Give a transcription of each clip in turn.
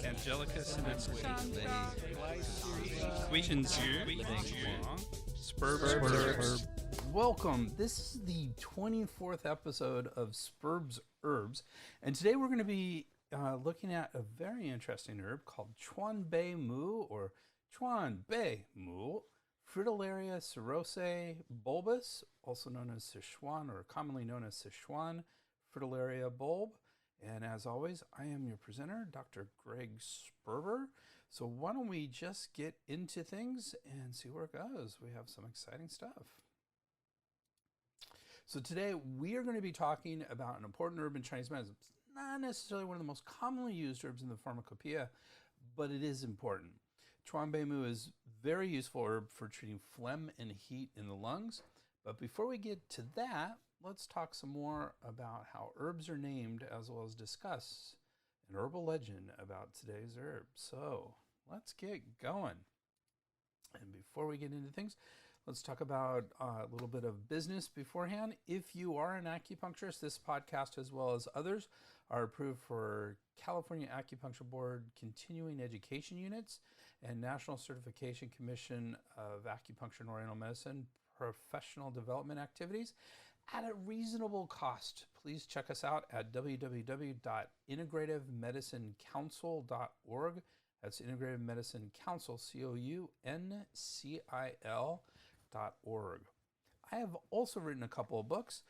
Angelicus and Equations here. Sperb. Welcome. This is the 24th episode of Sperb Herbs, and today we're going to be looking at a very interesting herb called Chuan Bei Mu, or Chuan Bei Mu, Fritillaria bulbus, also known as Sichuan, or commonly known as Sichuan Fritillaria Bulb. And as always, I am your presenter, Dr. Greg Sperber. So why don't we just get into things and see where it goes? We have some exciting stuff. So today we are going to be talking about an important herb in Chinese medicine. It's not necessarily one of the most commonly used herbs in the pharmacopoeia, but it is important. Chuan Bei Mu is a very useful herb for treating phlegm and heat in the lungs. But before we get to that, let's talk some more about how herbs are named, as well as discuss an herbal legend about today's herb. So let's get going. And before we get into things, let's talk about a little bit of business beforehand. If you are an acupuncturist, this podcast, as well as others, are approved for California Acupuncture Board continuing education units and National Certification Commission of Acupuncture and Oriental Medicine professional development activities at a reasonable cost. Please check us out at www.integrativemedicinecouncil.org. That's Integrative Medicine Council, COUNCIL.org. I have also written a couple of books.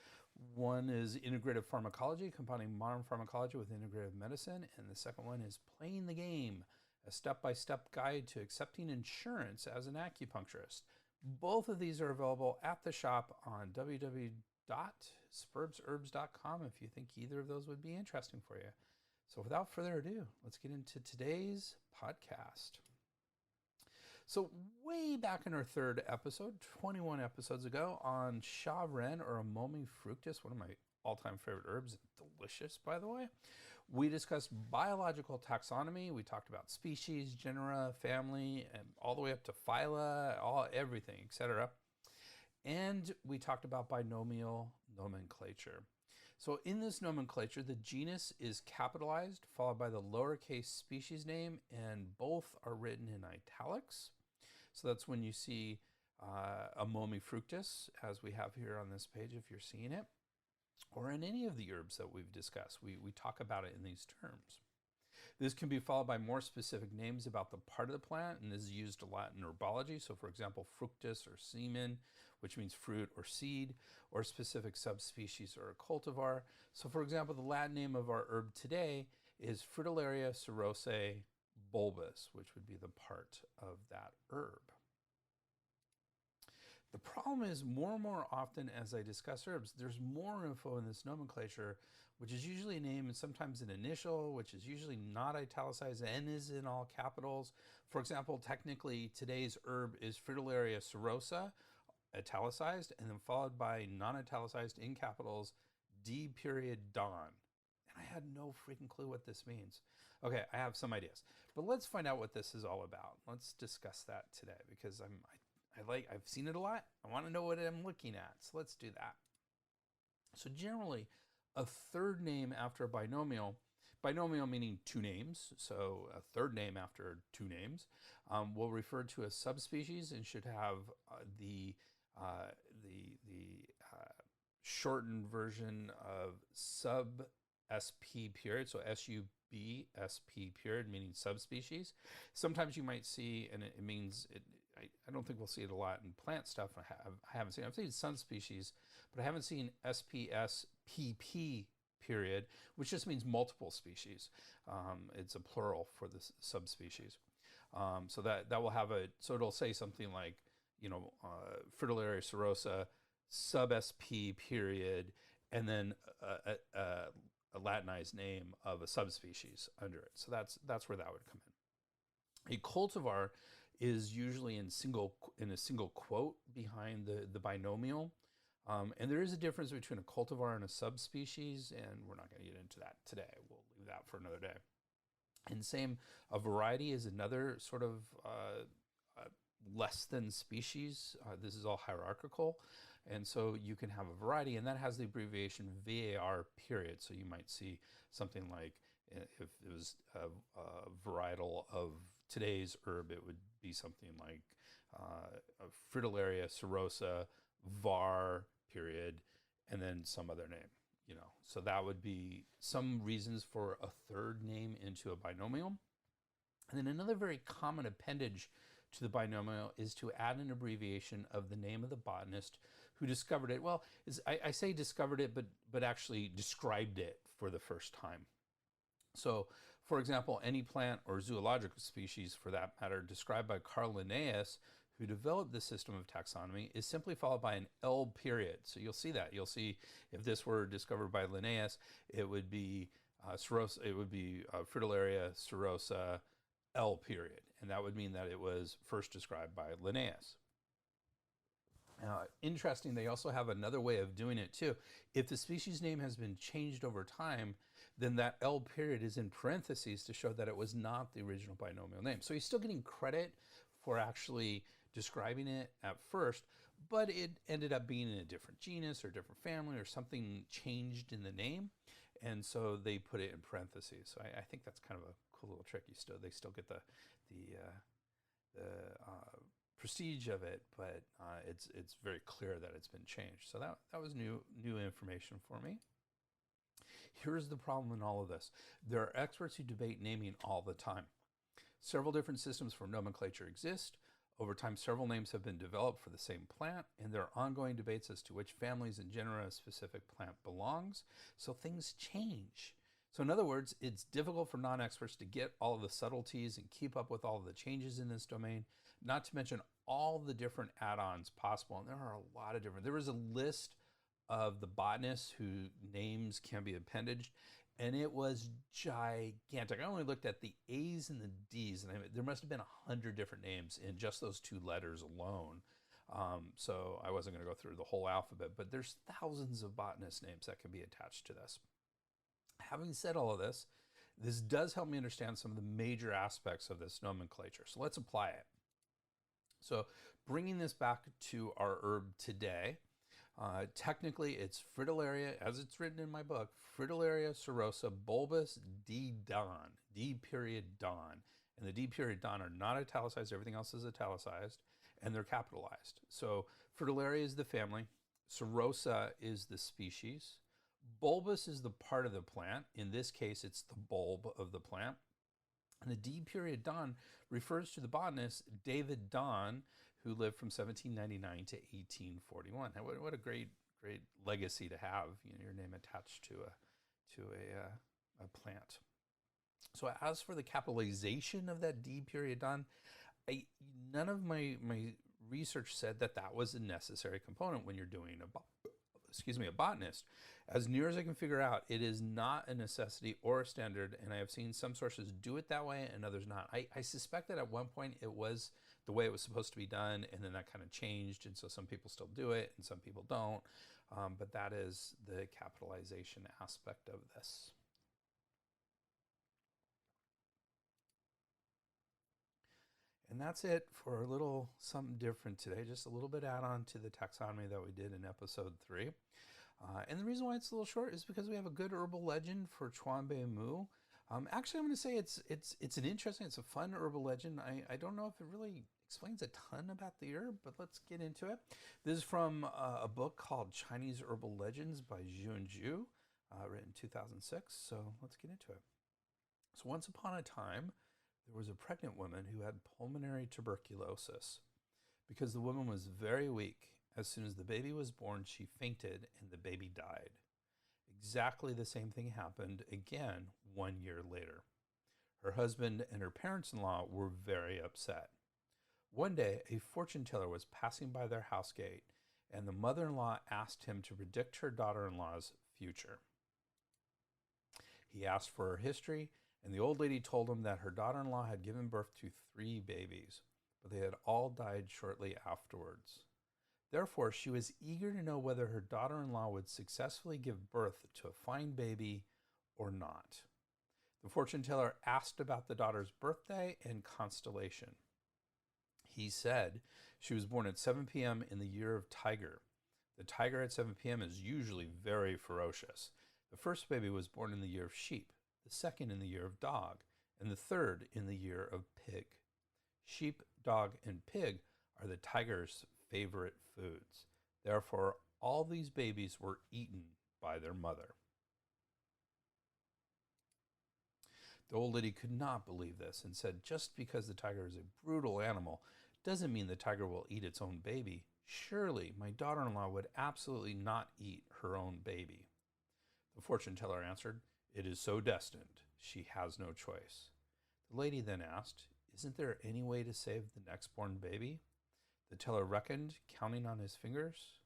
One is Integrative Pharmacology, combining modern pharmacology with integrative medicine. And the second one is Playing the Game, a step-by-step guide to accepting insurance as an acupuncturist. Both of these are available at the shop on www.sperbsherbs.com if you think either of those would be interesting for you. So without further ado, let's get into today's podcast. So way back in our third episode, 21 episodes ago, on Sha Ren, or Amomi fructus, one of my all-time favorite herbs, delicious by the way, we discussed biological taxonomy. We talked about species, genera, family, and all the way up to phyla, everything, etc. And we talked about binomial nomenclature. So in this nomenclature, the genus is capitalized, followed by the lowercase species name, and both are written in italics. So that's when you see Amomi fructus, as we have here on this page, if you're seeing it, or in any of the herbs that we've discussed. We talk about it in these terms. This can be followed by more specific names about the part of the plant, and is used a lot in herbology. So for example, fructus or semen, which means fruit or seed, or specific subspecies or a cultivar. So for example, the Latin name of our herb today is Fritillaria bulbus, which would be the part of that herb. The problem is, more and more often as I discuss herbs, there's more info in this nomenclature, which is usually a name and sometimes an initial, which is usually not italicized and is in all capitals. For example, technically today's herb is Fritillaria cerosa, italicized, and then followed by non-italicized in capitals, D period Don. And I had no freaking clue what this means. Okay, I have some ideas, but let's find out what this is all about. Let's discuss that today, because I've seen it a lot. I want to know what I'm looking at. So let's do that. So generally, a third name after a binomial meaning two names, so a third name after two names, will refer to a subspecies and should have the shortened version of sub-SP period, so SUB-SP period, meaning subspecies. Sometimes you might see, and it means, I don't think we'll see it a lot in plant stuff. I haven't seen it. I've seen subspecies, but I haven't seen SPSPP period, which just means multiple species. It's a plural for the subspecies. So that will have so it'll say something like, Fritillaria cerosa, sub-SP period, and then a Latinized name of a subspecies under it. So that's where that would come in. A cultivar is usually in a single quote behind the binomial. And there is a difference between a cultivar and a subspecies, and we're not going to get into that today. We'll leave that for another day. And same, a variety is another sort of less than species. This is all hierarchical. And so you can have a variety, and that has the abbreviation VAR period. So you might see something like If it was a varietal of today's herb, it would be something like Fritillaria serosa var period, and then some other name. So that would be some reasons for a third name into a binomial. And then another very common appendage to the binomial is to add an abbreviation of the name of the botanist who discovered it. Well, I say discovered it, but actually described it for the first time. So, for example, any plant or zoological species, for that matter, described by Carl Linnaeus, who developed this system of taxonomy, is simply followed by an L period. So you'll see that. You'll see if this were discovered by Linnaeus, it would be Fritillaria serosa L period, and that would mean that it was first described by Linnaeus. Interesting, they also have another way of doing it too. If the species name has been changed over time, then that L period is in parentheses to show that it was not the original binomial name. So he's still getting credit for actually describing it at first, but it ended up being in a different genus or different family, or something changed in the name, and so they put it in parentheses. So I think that's kind of a cool little trick. They still get the prestige of it, but it's very clear that it's been changed. So that was new information for me. Here's the problem in all of this. There are experts who debate naming all the time. Several different systems for nomenclature exist. Over time, several names have been developed for the same plant, and there are ongoing debates as to which families and genera a specific plant belongs. So things change. So in other words, it's difficult for non-experts to get all of the subtleties and keep up with all of the changes in this domain, not to mention all the different add-ons possible. And there are a lot of different. There was a list of the botanists whose names can be appended, and it was gigantic. I only looked at the A's and the D's, and there must have been 100 different names in just those two letters alone. So I wasn't going to go through the whole alphabet, but there's thousands of botanist names that can be attached to this. Having said all of this, this does help me understand some of the major aspects of this nomenclature. So let's apply it. So bringing this back to our herb today, technically it's Fritillaria, as it's written in my book, Fritillaria serosa bulbus D. Don, D period Don. And the D period Don are not italicized, everything else is italicized, and they're capitalized. So Fritillaria is the family, serosa is the species, bulbus is the part of the plant. In this case, it's the bulb of the plant. And the D period Don refers to the botanist David Don, who lived from 1799 to 1841. What a great legacy to have, your name attached to a plant. So as for the capitalization of that D period Don, none of my research said that was a necessary component when you're doing a botanist. As near as I can figure out, it is not a necessity or a standard, and I have seen some sources do it that way and others not. I suspect that at one point it was the way it was supposed to be done, and then that kind of changed, and so some people still do it and some people don't, but that is the capitalization aspect of this. And that's it for a little something different today, just a little bit add on to the taxonomy that we did in episode 3. And the reason why it's a little short is because we have a good herbal legend for Chuan Bei Mu. Actually, I'm going to say it's an interesting, it's a fun herbal legend. I don't know if it really explains a ton about the herb, but let's get into it. This is from a book called Chinese Herbal Legends by Zhu, written in 2006. So let's get into it. So once upon a time, there was a pregnant woman who had pulmonary tuberculosis. Because the woman was very weak, as soon as the baby was born, she fainted and the baby died. Exactly the same thing happened again 1 year later. Her husband and her parents-in-law were very upset. One day, a fortune teller was passing by their house gate, and the mother-in-law asked him to predict her daughter-in-law's future. He asked for her history, and the old lady told him that her daughter-in-law had given birth to 3 babies, but they had all died shortly afterwards. Therefore, she was eager to know whether her daughter-in-law would successfully give birth to a fine baby or not. The fortune teller asked about the daughter's birthday and constellation. He said she was born at 7 p.m. in the year of Tiger. The tiger at 7 p.m. is usually very ferocious. The first baby was born in the year of Sheep. the second in the year of dog, and the third in the year of pig. Sheep, dog, and pig are the tiger's favorite foods. Therefore, all these babies were eaten by their mother. The old lady could not believe this and said, just because the tiger is a brutal animal doesn't mean the tiger will eat its own baby. Surely my daughter-in-law would absolutely not eat her own baby. The fortune teller answered, it is so destined. She has no choice. The lady then asked, isn't there any way to save the next born baby? The teller reckoned, counting on his fingers.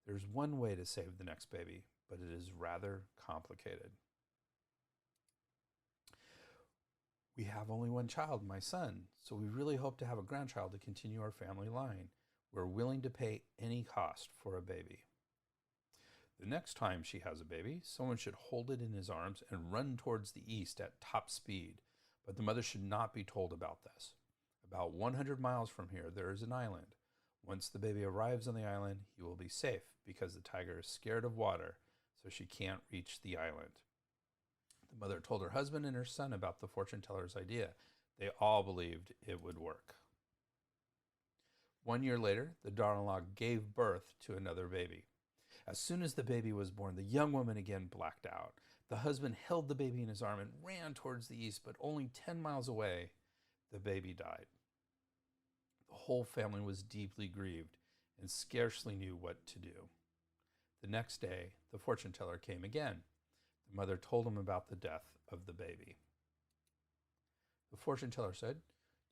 There's one way to save the next baby, but it is rather complicated. We have only one child, my son, so we really hope to have a grandchild to continue our family line. We're willing to pay any cost for a baby. The next time she has a baby, someone should hold it in his arms and run towards the east at top speed, but the mother should not be told about this. About 100 miles from here, there is an island. Once the baby arrives on the island, he will be safe because the tiger is scared of water, so she can't reach the island. The mother told her husband and her son about the fortune teller's idea. They all believed it would work. 1 year later, the daughter-in-law gave birth to another baby. As soon as the baby was born, the young woman again blacked out. The husband held the baby in his arm and ran towards the east, but only 10 miles away, the baby died. The whole family was deeply grieved and scarcely knew what to do. The next day, the fortune teller came again. The mother told him about the death of the baby. The fortune teller said,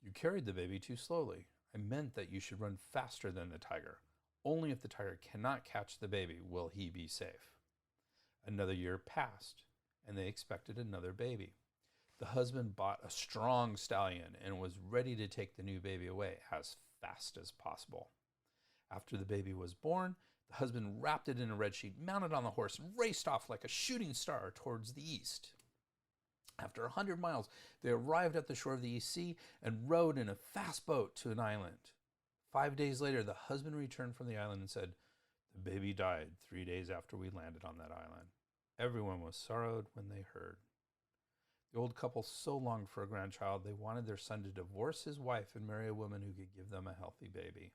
you carried the baby too slowly. I meant that you should run faster than the tiger. Only if the tiger cannot catch the baby will he be safe. Another year passed, and they expected another baby. The husband bought a strong stallion and was ready to take the new baby away as fast as possible. After the baby was born, the husband wrapped it in a red sheet, mounted on the horse, and raced off like a shooting star towards the east. After 100 miles, they arrived at the shore of the East Sea and rowed in a fast boat to an island. 5 days later, the husband returned from the island and said, the baby died 3 days after we landed on that island. Everyone was sorrowed when they heard. The old couple so longed for a grandchild, they wanted their son to divorce his wife and marry a woman who could give them a healthy baby.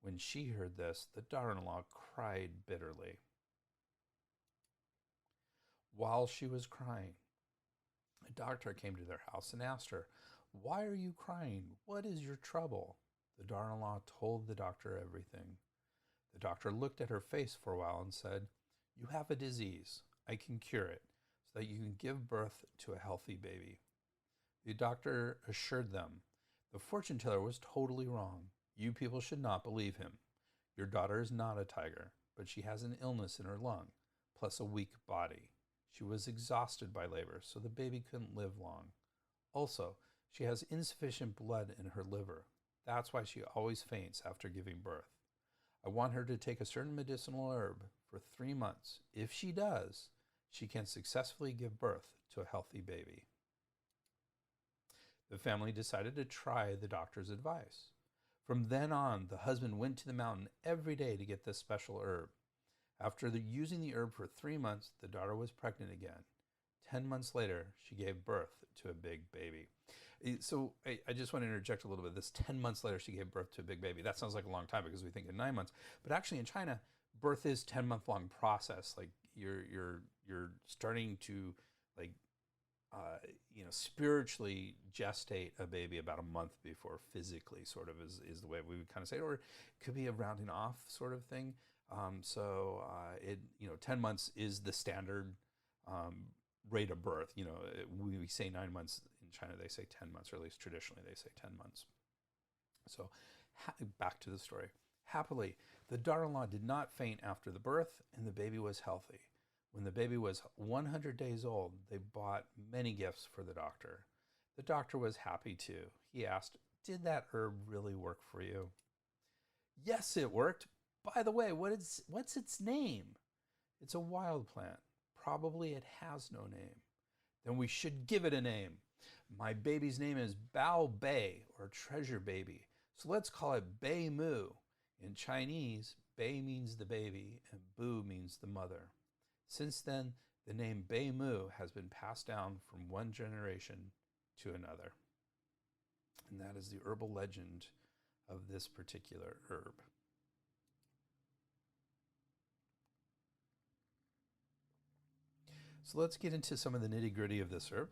When she heard this, the daughter-in-law cried bitterly. While she was crying, a doctor came to their house and asked her, why are you crying? What is your trouble? The daughter-in-law told the doctor everything. The doctor looked at her face for a while and said, you have a disease. I can cure it so that you can give birth to a healthy baby. The doctor assured them, the fortune teller was totally wrong. You people should not believe him. Your daughter is not a tiger, but she has an illness in her lung, plus a weak body. She was exhausted by labor, so the baby couldn't live long. Also, she has insufficient blood in her liver. That's why she always faints after giving birth. I want her to take a certain medicinal herb for 3 months. If she does, she can successfully give birth to a healthy baby. The family decided to try the doctor's advice. From then on, the husband went to the mountain every day to get this special herb. After using the herb for 3 months, the daughter was pregnant again. 10 months later, she gave birth to a big baby. So I just want to interject a little bit. This 10 months later, she gave birth to a big baby. That sounds like a long time because we think in 9 months. But actually in China, birth is 10-month long process. Like you're starting to like spiritually gestate a baby about a month before physically, sort of is the way we would kind of say it, or it could be a rounding off sort of thing. 10 months is the standard rate of birth. We say 9 months in China, they say 10 months, or at least traditionally they say 10 months. So back to the story. Happily, the daughter-in-law did not faint after the birth, and the baby was healthy. When the baby was 100 days old, they bought many gifts for the doctor. The doctor was happy too. He asked, did that herb really work for you? Yes, it worked. By the way, what's its name? It's a wild plant. Probably it has no name. Then we should give it a name. My baby's name is Bao Bei, or treasure baby. So let's call it Bei Mu. In Chinese, Bei means the baby and Bu means the mother. Since then, the name Bei Mu has been passed down from one generation to another. And that is the herbal legend of this particular herb. So let's get into some of the nitty-gritty of this herb.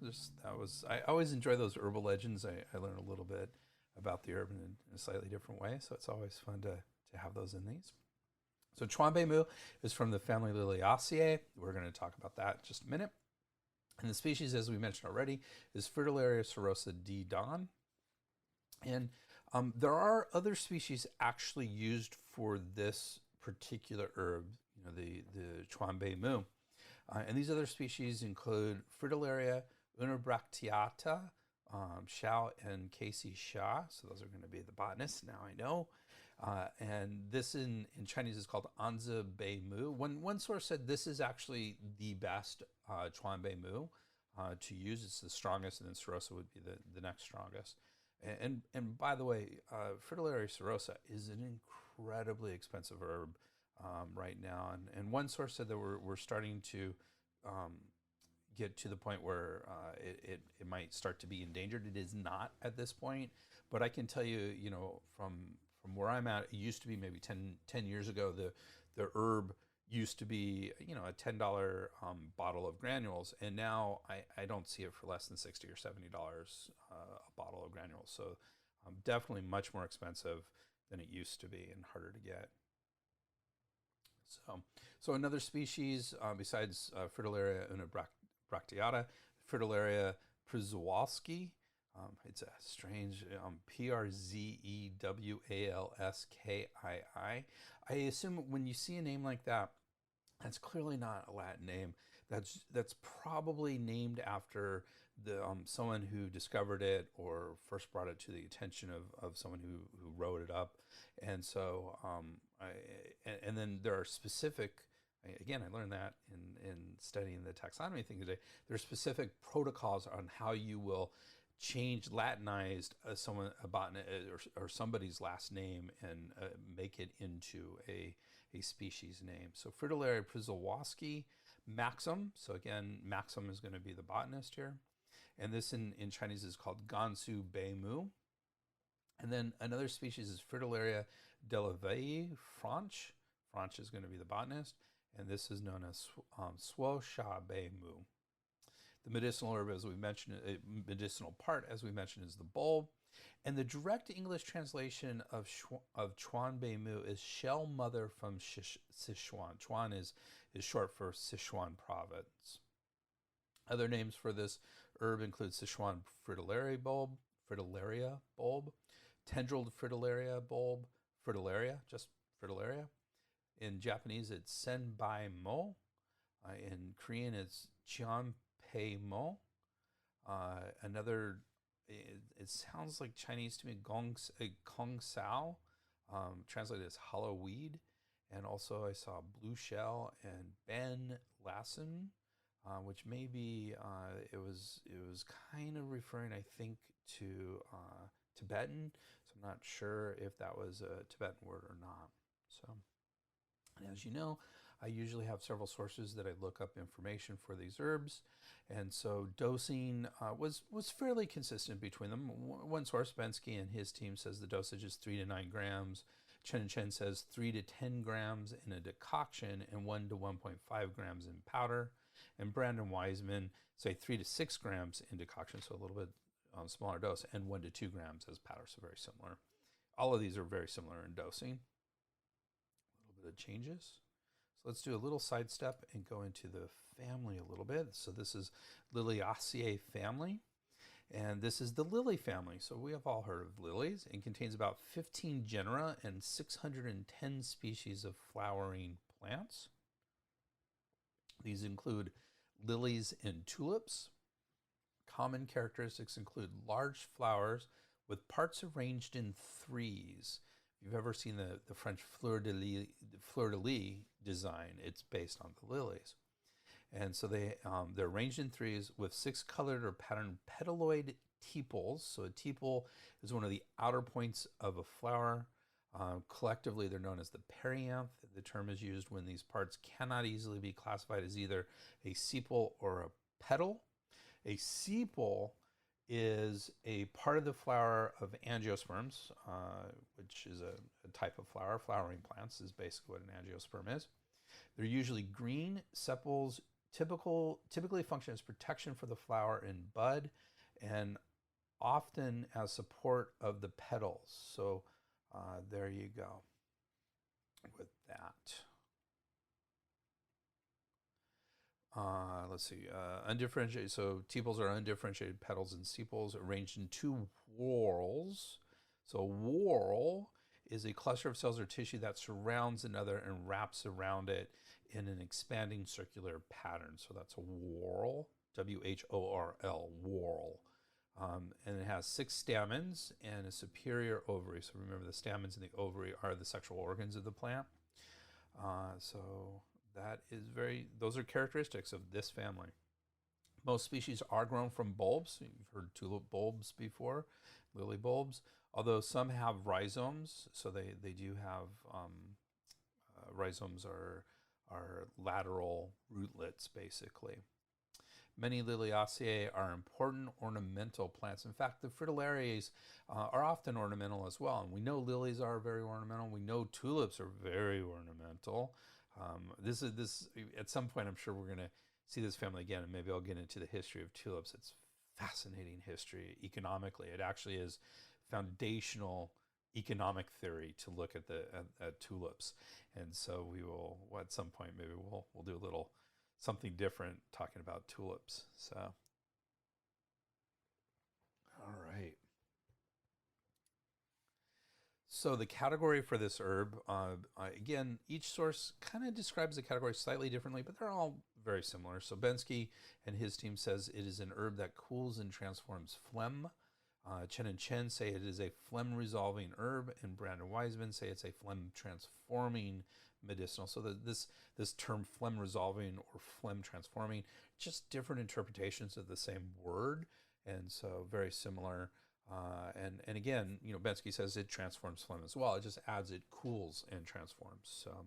I always enjoy those herbal legends. I learn a little bit about the herb in a slightly different way, so it's always fun to have those in these. So Chuan Bei Mu is from the family Liliaceae. We're going to talk about that in just a minute. And the species, as we mentioned already, is Fritillaria serosa D. Don. And there are other species actually used for this particular herb, the Chuan Bei Mu. And these other species include Fritillaria unibracteata, Xiao and Casey Xia. So those are going to be the botanists, now I know. And this in Chinese is called Anzi Bei Mu. One source said this is actually the best Chuan Bei Mu to use. It's the strongest, and then serosa would be the next strongest. And by the way, Fritillaria serosa is an incredibly expensive herb right now. And one source said that we're starting to get to the point where it might start to be endangered. It is not at this point, but I can tell you, from where I'm at, it used to be maybe 10 years ago, the herb used to be, a $10 bottle of granules, and now I don't see it for less than $60 or $70 a bottle of granules. So definitely much more expensive than it used to be and harder to get. So another species besides Fritillaria unibracteata, Fritillaria przewalski. It's a strange Przewalskii. I assume when you see a name like that, that's clearly not a Latin name. That's probably named after someone who discovered it or first brought it to the attention of someone who wrote it up. And so, and then there are specific, again, I learned that in studying the taxonomy thing today, there are specific protocols on how you will change, Latinized a botanist or somebody's last name and make it into a species name. So Fritillaria przewalski, Maxim. So again, Maxim is going to be the botanist here. And this in Chinese is called Gansu Bei Mu. And then another species is Fritillaria Delaveyi Franche. Franche is going to be the botanist. And this is known as Shuo Sha Bei Mu. The medicinal herb, as we mentioned, medicinal part, as we mentioned, is the bulb. And the direct English translation of Chuan Bei Mu is shell mother from Sichuan. Chuan is short for Sichuan province. Other names for this herb include Sichuan Fritillaria bulb, tendrilled Fritillaria bulb, Fritillaria, just Fritillaria. In Japanese, it's Sen Bei Mo. In Korean, it's Chuan Bei Mu. It sounds like Chinese to me, Gong Sao, translated as hollow weed. And also I saw blue shell and Ben Lassen, which maybe it was kind of referring, I think, to Tibetan. So I'm not sure if that was a Tibetan word or not. So, and as you know, I usually have several sources that I look up information for these herbs. And so dosing was fairly consistent between them. One source, Bensky and his team, says the dosage is 3 to 9 grams. Chen says 3 to 10 grams in a decoction and 1 to 1.5 grams in powder. And Brandon Wiseman say 3 to 6 grams in decoction, so a little bit smaller dose, and 1 to 2 grams as powder, so very similar. All of these are very similar in dosing. A little bit of changes. So let's do a little sidestep and go into the family a little bit. So this is Liliaceae family, and this is the lily family. So we have all heard of lilies. It contains about 15 genera and 610 species of flowering plants. These include lilies and tulips. Common characteristics include large flowers with parts arranged in threes. If you've ever seen the French fleur de lis design, it's based on the lilies. And so they're arranged in threes with 6 colored or patterned petaloid tepals. So a tepal is one of the outer points of a flower. Collectively, they're known as the perianth. The term is used when these parts cannot easily be classified as either a sepal or a petal. A sepal is a part of the flower of angiosperms, which is a type of flower. Flowering plants is basically what an angiosperm is. They're usually green. Sepals typically function as protection for the flower in bud and often as support of the petals. So there you go with that. Let's see, undifferentiated. So tepals are undifferentiated petals and sepals arranged in two whorls. So a whorl is a cluster of cells or tissue that surrounds another and wraps around it in an expanding circular pattern. So that's a whorl, W-H-O-R-L, whorl. And it has 6 stamens and a superior ovary. So remember, the stamens and the ovary are the sexual organs of the plant. So that is those are characteristics of this family. Most species are grown from bulbs. You've heard tulip bulbs before, lily bulbs, although some have rhizomes. So they do have, rhizomes are lateral rootlets, basically. Many Liliaceae are important ornamental plants. In fact, the Fritillarias are often ornamental as well. And we know lilies are very ornamental. We know tulips are very ornamental. At some point, I'm sure we're going to see this family again, and maybe I'll get into the history of tulips. It's fascinating history economically. It actually is foundational economic theory to look at tulips. And so we will, at some point, maybe we'll do a little something different talking about tulips. So, all right. So the category for this herb, again, each source kind of describes the category slightly differently, but they're all very similar. So Bensky and his team says it is an herb that cools and transforms phlegm. Chen and Chen say it is a phlegm-resolving herb, and Brandon Wiseman say it's a phlegm-transforming medicinal. So this term phlegm-resolving or phlegm-transforming, just different interpretations of the same word, and so very similar. And again, Bensky says it transforms phlegm as well. It just adds it cools and transforms. So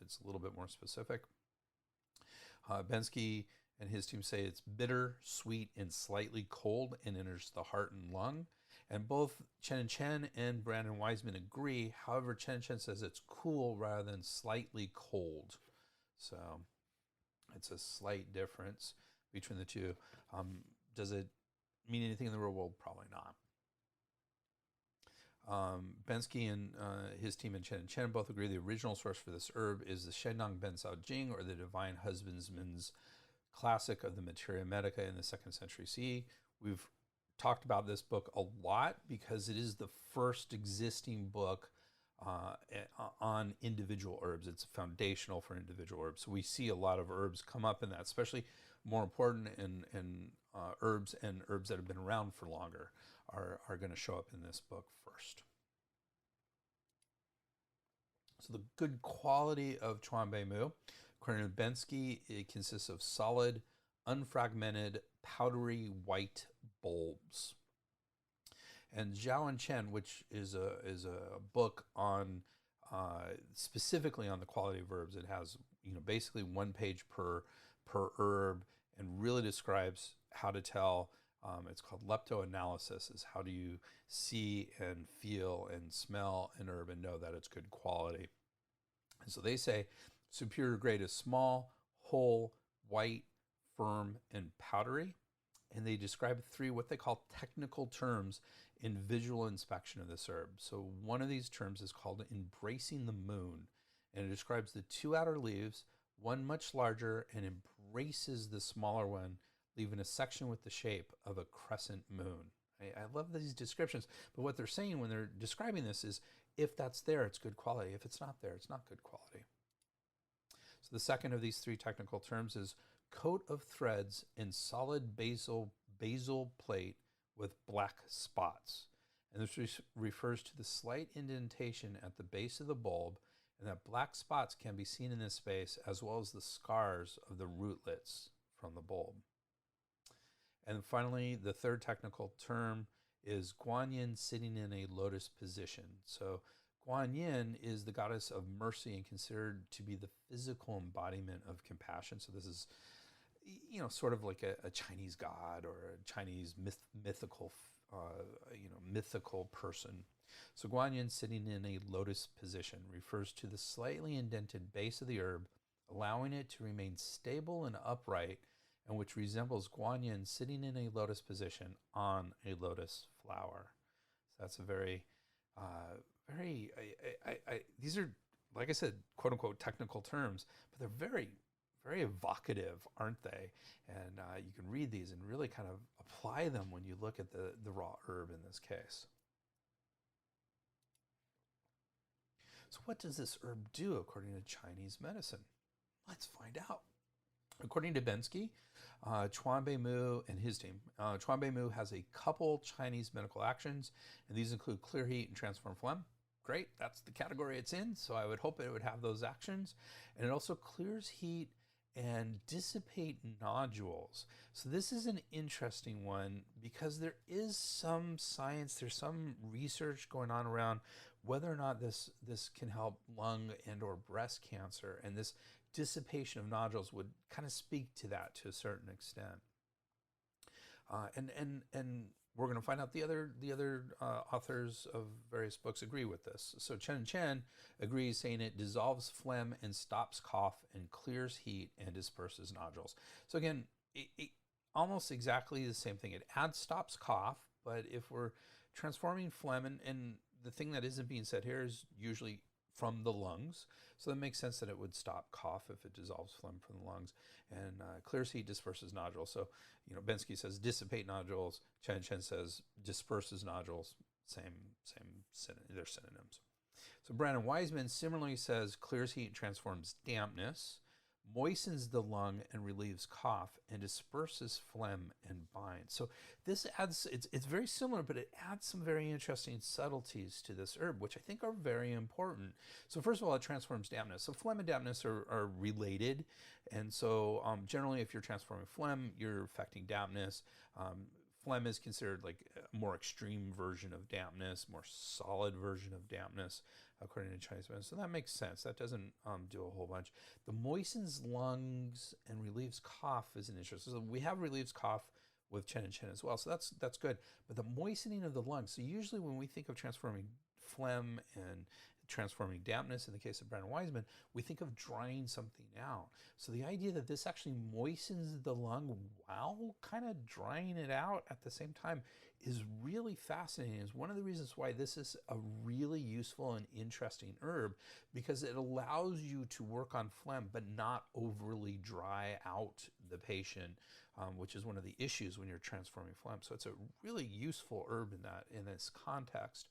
it's a little bit more specific. Bensky and his team say it's bitter, sweet, and slightly cold and enters the heart and lung. And both Chen and Chen and Brandon Wiseman agree. However, Chen and Chen says it's cool rather than slightly cold. So it's a slight difference between the two. Does it mean anything in the real world? Probably not. Bensky and his team and Chen both agree the original source for this herb is the Shenang Ben Sao Jing, or the Divine Husbandman's classic of the Materia Medica in the 2nd century CE. We've talked about this book a lot because it is the first existing book on individual herbs. It's foundational for individual herbs. So we see a lot of herbs come up in that, especially more important in herbs that have been around for longer are going to show up in this book first. So the good quality of Chuan Bei Mu, according to Bensky, it consists of solid, unfragmented, powdery white bulbs. And Zhao and Chen, which is a book on specifically on the quality of herbs, it has basically 1 page per herb, and really describes how to tell. It's called leptoanalysis. Is how do you see and feel and smell an herb and know that it's good quality. And so they say superior grade is small, whole, white, firm, and powdery. And they describe 3 what they call technical terms in visual inspection of this herb. So one of these terms is called embracing the moon, and it describes the 2 outer leaves, one much larger, and embraces the smaller one, leaving a section with the shape of a crescent moon. I love these descriptions, but what they're saying when they're describing this is if that's there, it's good quality. If it's not there, it's not good quality. So the second of these 3 technical terms is coat of threads in solid basal plate with black spots. And this refers to the slight indentation at the base of the bulb, and that black spots can be seen in this space as well as the scars of the rootlets from the bulb. And finally, the third technical term is guanyin sitting in a lotus position. So Guanyin is the goddess of mercy and considered to be the physical embodiment of compassion. So this is, sort of like a Chinese god or a Chinese mythical, mythical person. So Guanyin sitting in a lotus position refers to the slightly indented base of the herb, allowing it to remain stable and upright, and which resembles Guanyin sitting in a lotus position on a lotus flower. So that's a very, these are, like I said, quote unquote technical terms, but they're very, very evocative, aren't they? And you can read these and really kind of apply them when you look at the raw herb in this case. So what does this herb do according to Chinese medicine? Let's find out. According to Bensky, Chuan Bei Mu and his team, Chuan Bei Mu has a couple Chinese medical actions, and these include clear heat and transform phlegm. Great, that's the category it's in, so I would hope it would have those actions. And it also clears heat and dissipate nodules. So this is an interesting one because there is some science, there's some research going on around whether or not this can help lung and or breast cancer, and this dissipation of nodules would kind of speak to that to a certain extent. And we're going to find out the other authors of various books agree with this. So Chen agrees, saying it dissolves phlegm and stops cough and clears heat and disperses nodules. So again, it almost exactly the same thing. It stops cough, but if we're transforming phlegm, and the thing that isn't being said here is usually from the lungs, so that makes sense that it would stop cough if it dissolves phlegm from the lungs, and clears heat, disperses nodules. So, Bensky says dissipate nodules, Chen says disperses nodules, they're synonyms. So Brandon Wiseman similarly says clears heat, transforms dampness, moistens the lung and relieves cough, and disperses phlegm and binds. So this adds, it's very similar, but it adds some very interesting subtleties to this herb, which I think are very important. So first of all, it transforms dampness. So phlegm and dampness are related. And so generally, if you're transforming phlegm, you're affecting dampness. Phlegm is considered like a more extreme version of dampness, more solid version of dampness, according to Chinese medicine. So that makes sense. That doesn't do a whole bunch. The moistens lungs and relieves cough is an interest. So we have relieves cough with Chen as well. So that's good. But the moistening of the lungs. So usually when we think of transforming phlegm and transforming dampness, in the case of Brandon Wiseman, we think of drying something out. So the idea that this actually moistens the lung while kind of drying it out at the same time is really fascinating. It's one of the reasons why this is a really useful and interesting herb, because it allows you to work on phlegm but not overly dry out the patient, which is one of the issues when you're transforming phlegm. So it's a really useful herb in this context.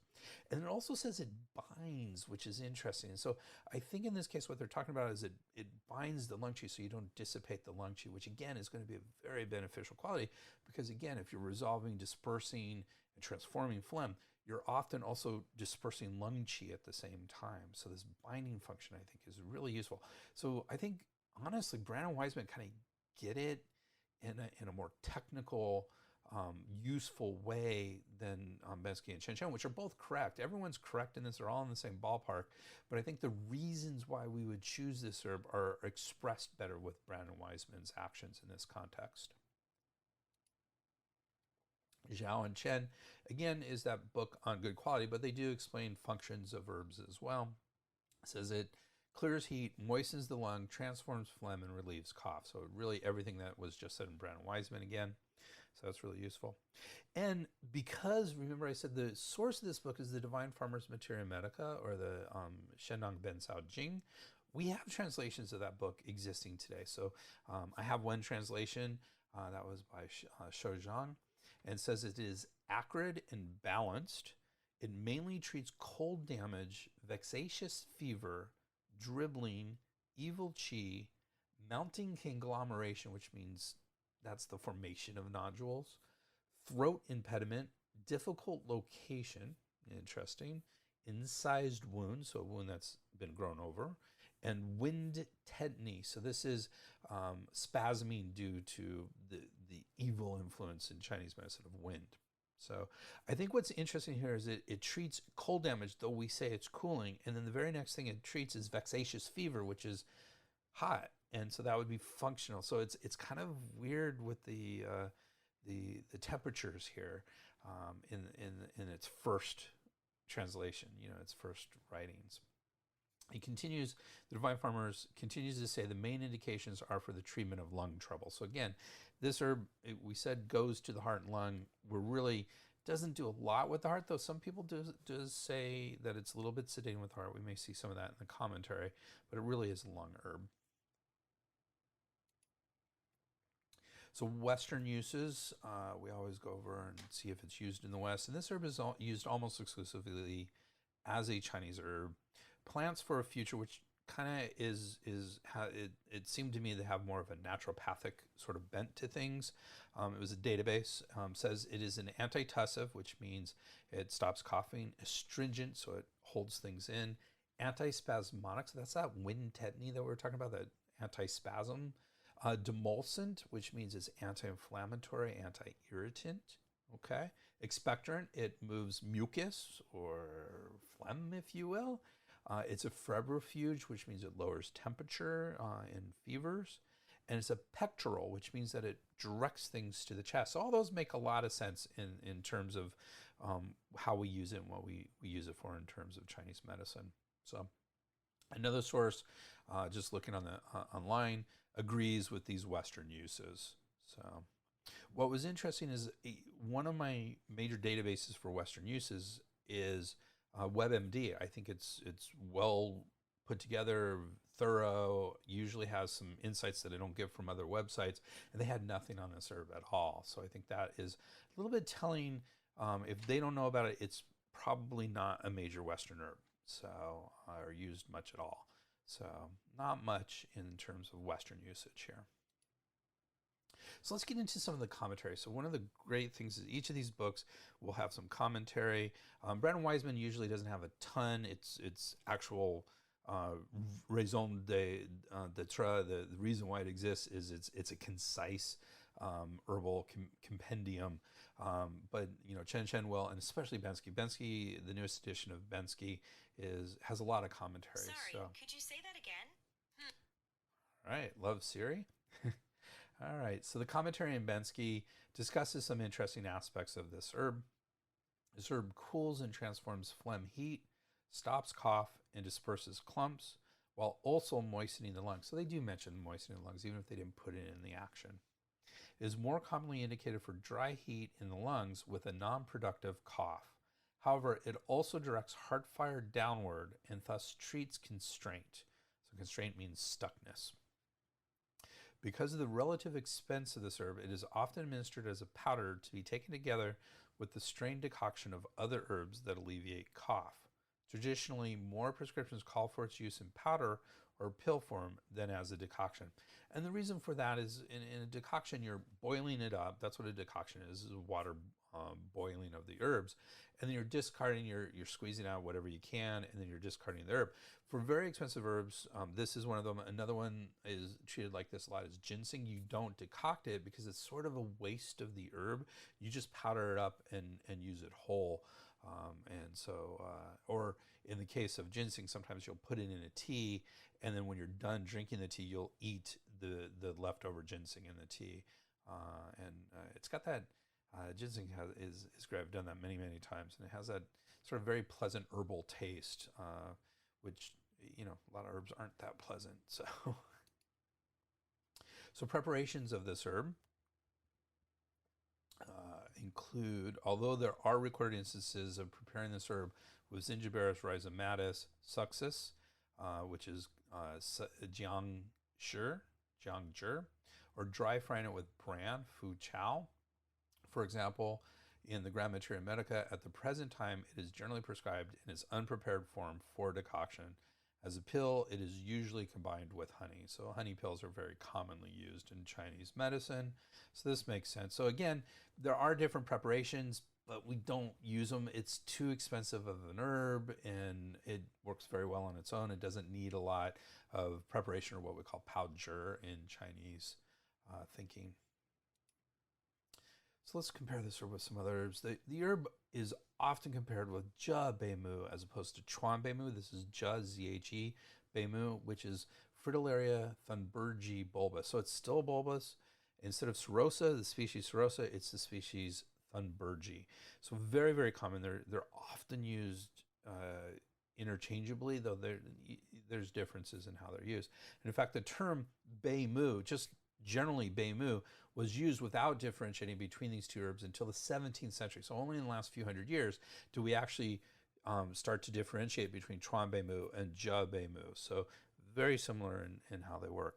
And it also says it binds, which is interesting. And so I think in this case, what they're talking about is it binds the lung qi, so you don't dissipate the lung qi, which again is going to be a very beneficial quality, because again, if you're resolving, dispersing, and transforming phlegm, you're often also dispersing lung qi at the same time. So this binding function, I think, is really useful. So I think, honestly, Brandon Wiseman kind of get it in a more technical, useful way than Bensky and Chen, which are both correct. Everyone's correct in this. They're all in the same ballpark. But I think the reasons why we would choose this herb are expressed better with Brandon Wiseman's actions in this context. Zhao and Chen, again, is that book on good quality, but they do explain functions of herbs as well. It says it clears heat, moistens the lung, transforms phlegm, and relieves cough. So really everything that was just said in Brandon Wiseman again. So that's really useful. And because, remember I said the source of this book is the Divine Farmer's Materia Medica, or the Shendong Ben Sao Jing, we have translations of that book existing today. So I have one translation that was by Shou Zhang, and says it is acrid and balanced. It mainly treats cold damage, vexatious fever, dribbling, evil qi, mounting conglomeration, which means that's the formation of nodules, throat impediment, difficult location, interesting, incised wound, so a wound that's been grown over, and wind tetany. So this is spasming due to the evil influence in Chinese medicine of wind. So I think what's interesting here is it treats cold damage, though we say it's cooling, and then the very next thing it treats is vexatious fever, which is hot, and so that would be functional. So it's kind of weird with the temperatures here in its first translation, its first writings. He continues, the Divine Farmers continues to say the main indications are for the treatment of lung trouble. So again, this herb, we said, goes to the heart and lung. We're really, doesn't do a lot with the heart, though some people do say that it's a little bit sedating with the heart. We may see some of that in the commentary, but it really is a lung herb. So Western uses, we always go over and see if it's used in the West. And this herb is used almost exclusively as a Chinese herb. Plants for a Future, which kind of it seemed to me to have more of a naturopathic sort of bent to things. It was a database, says it is an antitussive, which means it stops coughing, astringent, so it holds things in, antispasmodic, so that's that wind tetany that we were talking about, that antispasm, demulcent, which means it's anti-inflammatory, anti-irritant, okay, expectorant, it moves mucus or phlegm, if you will. It's a febrifuge, which means it lowers temperature in fevers. And it's a pectoral, which means that it directs things to the chest. So all those make a lot of sense in terms of how we use it and what we use it for in terms of Chinese medicine. So another source, just looking on the online, agrees with these Western uses. So what was interesting is one of my major databases for Western uses is WebMD. I think it's well put together, thorough, usually has some insights that I don't get from other websites, and they had nothing on this herb at all. So I think that is a little bit telling. If they don't know about it, it's probably not a major Western herb, so or used much at all. So not much in terms of Western usage here. So let's get into some of the commentary. So one of the great things is each of these books will have some commentary. Brandon Wiseman usually doesn't have a ton. It's actual raison d'etre. The reason why it exists is it's a concise herbal compendium. But Chen will, and especially Bensky. Bensky, the newest edition of Bensky, has a lot of commentary. Sorry, could you say that again? All right, love Siri. All right, so the commentary in Bensky discusses some interesting aspects of this herb. This herb cools and transforms phlegm heat, stops cough, and disperses clumps, while also moistening the lungs. So they do mention moistening the lungs, even if they didn't put it in the action. It is more commonly indicated for dry heat in the lungs with a non-productive cough. However, it also directs heart fire downward and thus treats constraint. So constraint means stuckness. Because of the relative expense of this herb, it is often administered as a powder to be taken together with the strained decoction of other herbs that alleviate cough. Traditionally, more prescriptions call for its use in powder or pill form than as a decoction. And the reason for that is in a decoction, you're boiling it up. That's what a decoction is water boiling of the herbs. And then you're discarding, you're squeezing out whatever you can, and then you're discarding the herb. For very expensive herbs, this is one of them. Another one is treated like this a lot is ginseng. You don't decoct it because it's sort of a waste of the herb. You just powder it up and use it whole. And so, or in the case of ginseng, sometimes you'll put it in a tea, and then when you're done drinking the tea, you'll eat the leftover ginseng in the tea. It's got that, ginseng is great. I've done that many, many times, and it has that sort of very pleasant herbal taste, which, a lot of herbs aren't that pleasant. So preparations of this herb include, although there are recorded instances of preparing this herb with Zingiberis rhizomatis succus, which is jiangzhi, or dry frying it with bran, fu chow. For example, in the Gram Materia Medica, at the present time, it is generally prescribed in its unprepared form for decoction. As a pill, it is usually combined with honey. So honey pills are very commonly used in Chinese medicine. So this makes sense. So again, there are different preparations, but we don't use them. It's too expensive of an herb, and it works very well on its own. It doesn't need a lot of preparation, or what we call pao zhi in Chinese thinking. So So let's compare this herb with some other herbs. The herb is often compared with Chuan Bei Mu as opposed to Chuan Bei Mu. This is Z-H-E, Bei Mu, which is Fritillaria bulbus. So it's still bulbous. Instead of serosa, the species serosa, it's the species Thunbergi. So very, very common. They're often used interchangeably, though there's differences in how they're used. And in fact, the term Bei Mu, just generally Bei Mu, was used without differentiating between these two herbs until the 17th century. So only in the last few hundred years do we actually start to differentiate between Chuan Bei Mu and Chuan Bei Mu. So very similar in how they work.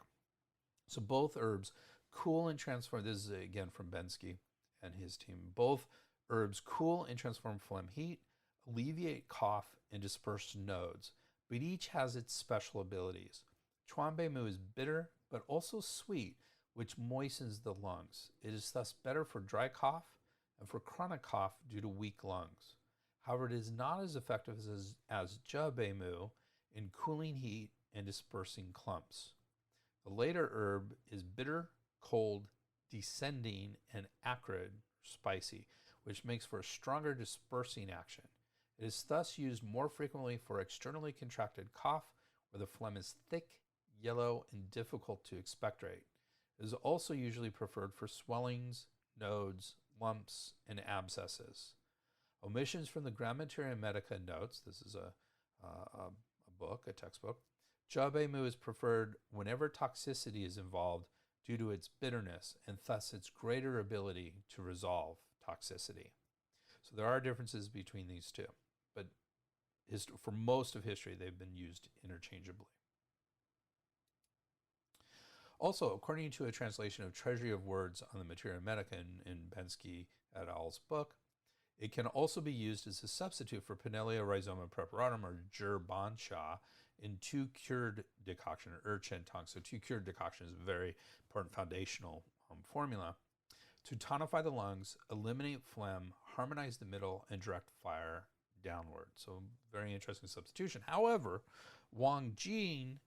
So both herbs cool and transform. This is again from Bensky and his team. Both herbs cool and transform phlegm heat, alleviate cough, and disperse nodes, but each has its special abilities. Chuan Bei Mu is bitter, but also sweet, which moistens the lungs. It is thus better for dry cough and for chronic cough due to weak lungs. However, it is not as effective as Chuan Bei Mu in cooling heat and dispersing clumps. The later herb is bitter, cold, descending, and acrid, spicy, which makes for a stronger dispersing action. It is thus used more frequently for externally contracted cough, where the phlegm is thick, yellow, and difficult to expectorate. It is also usually preferred for swellings, nodes, lumps, and abscesses. Omissions from the Grammateria Medica notes, this is a book, a textbook. Chuan Bei Mu is preferred whenever toxicity is involved due to its bitterness and thus its greater ability to resolve toxicity. So there are differences between these two, but for most of history, they've been used interchangeably. Also, according to a translation of Treasury of Words on the Materia Medica in Bensky et al.'s book, it can also be used as a substitute for Pinellia rhizoma preparatum or Ban Sha in two cured decoction or Chen Tong. So two cured decoction is a very important foundational formula to tonify the lungs, eliminate phlegm, harmonize the middle, and direct fire downward. So very interesting substitution. However, Wang Ji,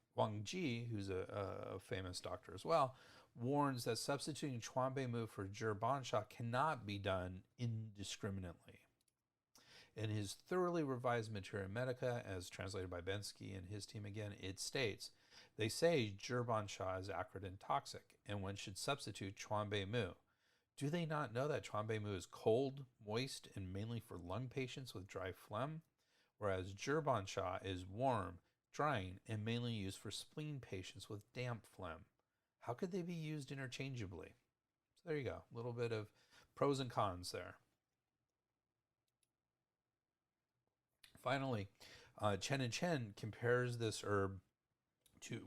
who's a famous doctor as well, warns that substituting Chuan Bei Mu for Ban Sha cannot be done indiscriminately. In his thoroughly revised Materia Medica, as translated by Bensky and his team again, it states, they say Ban Sha is acrid and toxic, and one should substitute Chuan Bei Mu. Do they not know that Chuan Bei Mu is cold, moist, and mainly for lung patients with dry phlegm, whereas Ban Sha is warm, drying, and mainly used for spleen patients with damp phlegm? How could they be used interchangeably? So there you go, a little bit of pros and cons there. Finally, Chen and Chen compares this herb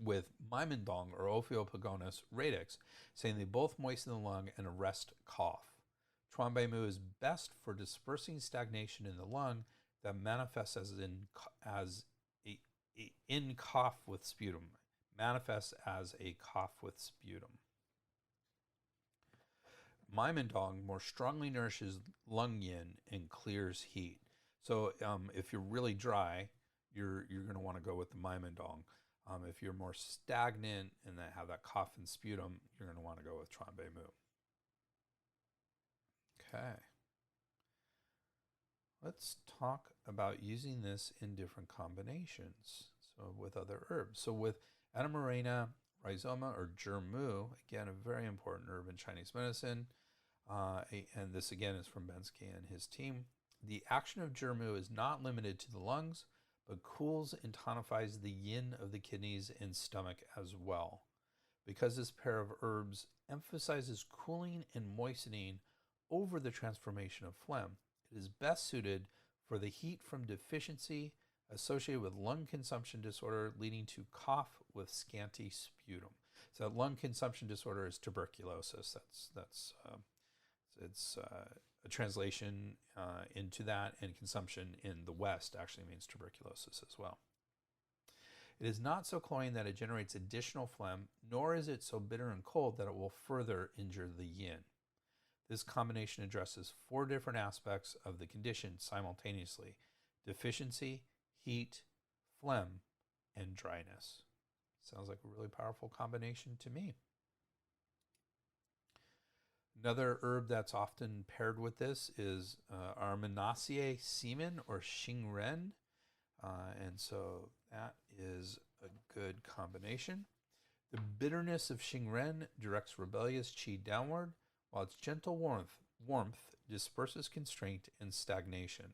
with Mymendong or Ophiopogonus radix, saying they both moisten the lung and arrest cough. Chuan Bei Mu is best for dispersing stagnation in the lung that manifests in cough with sputum. Manifests as a cough with sputum. Mymendong more strongly nourishes lung yin and clears heat. So if you're really dry, you're going to want to go with the Mymendong. If you're more stagnant and have that cough and sputum, you're going to want to go with Chuan Bei Mu. Okay. Let's talk about using this in different combinations. So with other herbs. So with Anamorena rhizoma or Mu, again, a very important herb in Chinese medicine. And this again is from Bensky and his team. The action of Mu is not limited to the lungs, but cools and tonifies the yin of the kidneys and stomach as well. Because this pair of herbs emphasizes cooling and moistening over the transformation of phlegm, it is best suited for the heat from deficiency associated with lung consumption disorder leading to cough with scanty sputum. So lung consumption disorder is tuberculosis. It's a translation into that, and consumption in the West actually means tuberculosis as well. It is not so cloying that it generates additional phlegm, nor is it so bitter and cold that it will further injure the yin. This combination addresses 4 different aspects of the condition simultaneously: deficiency, heat, phlegm, and dryness. Sounds like a really powerful combination to me. Another herb that's often paired with this is Armanaceae semen or Xingren. And so that is a good combination. The bitterness of Xingren directs rebellious qi downward, while its gentle warmth disperses constraint and stagnation.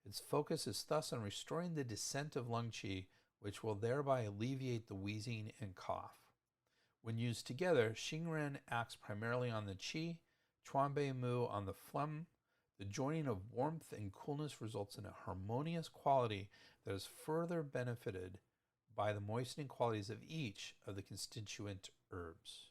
Its focus is thus on restoring the descent of lung qi, which will thereby alleviate the wheezing and cough. When used together, Xingren acts primarily on the qi, Chuan Bei Mu on the phlegm. The joining of warmth and coolness results in a harmonious quality that is further benefited by the moistening qualities of each of the constituent herbs.